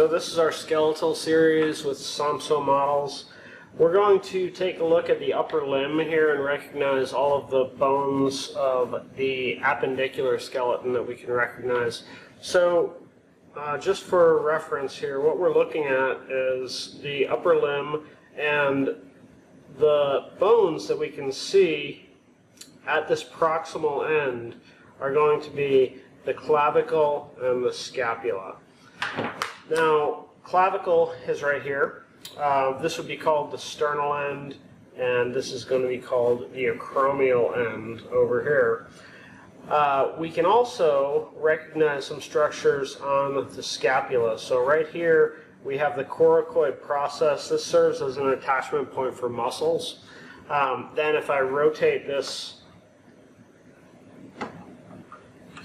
this is our skeletal series with Somso models. We're going to take a look at the upper limb here and recognize all of the bones of the appendicular skeleton that we can recognize. So just for reference here, what we're looking at is the upper limb, and the bones that we can see at this proximal end are going to be the clavicle and the scapula. Now, clavicle is right here. This would be called the sternal end, and this is going to be called the acromial end over here. We can also recognize some structures on the scapula. So right here we have the coracoid process. This serves as an attachment point for muscles. Then if I rotate this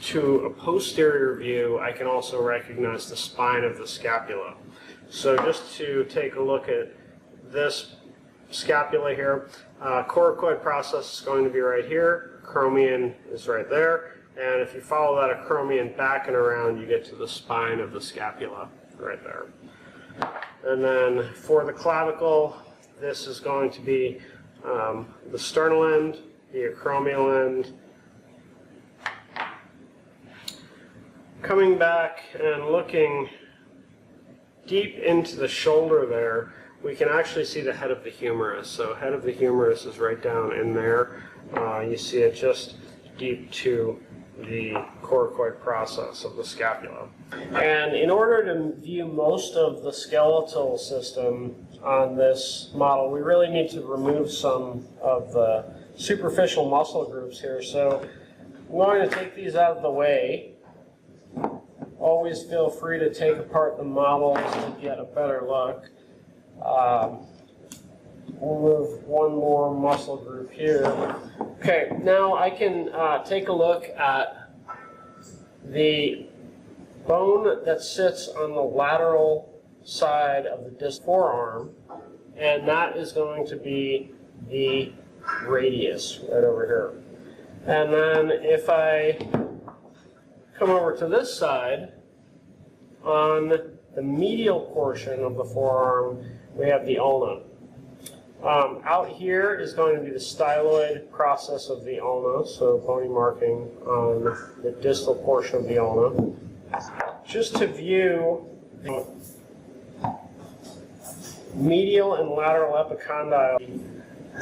to a posterior view, I can also recognize the spine of the scapula. So just to take a look at this scapula here, coracoid process is going to be right here, acromion is right there, and if you follow that acromion back and around, you get to the spine of the scapula right there. And then for the clavicle, this is going to be the sternal end, the acromial end. Coming back and looking deep into the shoulder there, we can actually see the head of the humerus. So head of the humerus is right down in there. You see it just deep to the coracoid process of the scapula. And in order to view most of the skeletal system on this model, we really need to remove some of the superficial muscle groups here. So I'm going to take these out of the way. Always feel free to take apart the models to get a better look. We'll move one more muscle group here. Okay, now I can take a look at the bone that sits on the lateral side of the distal forearm, and that is going to be the radius right over here. And then if I come over to this side, on the medial portion of the forearm, we have the ulna. Out here is going to be the styloid process of the ulna, so bony marking on the distal portion of the ulna. Just to view the medial and lateral epicondyle,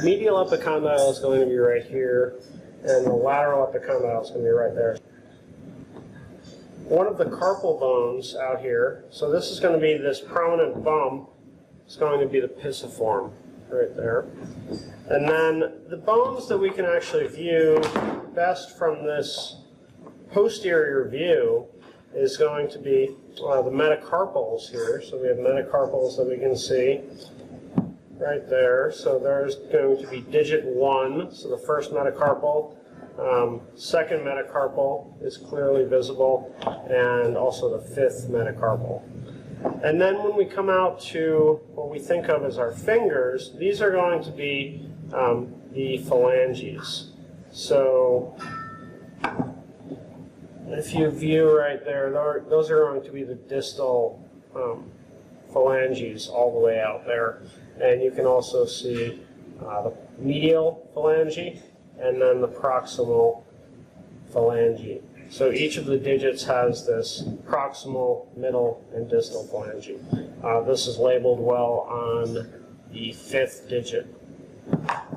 medial epicondyle is going to be right here, and the lateral epicondyle is going to be right there. One of the carpal bones out here, so this is going to be this prominent bump, is going to be the pisiform right there. And then the bones that we can actually view best from this posterior view is going to be the metacarpals here. So we have metacarpals that we can see right there. So there's going to be digit 1, so the first metacarpal. Second metacarpal is clearly visible, and also the fifth metacarpal. And then when we come out to what we think of as our fingers, these are going to be the phalanges. So if you view right there, those are going to be the distal phalanges all the way out there. And you can also see the medial phalange and then the proximal phalange. So each of the digits has this proximal, middle, and distal phalange. This is labeled well on the 5th digit.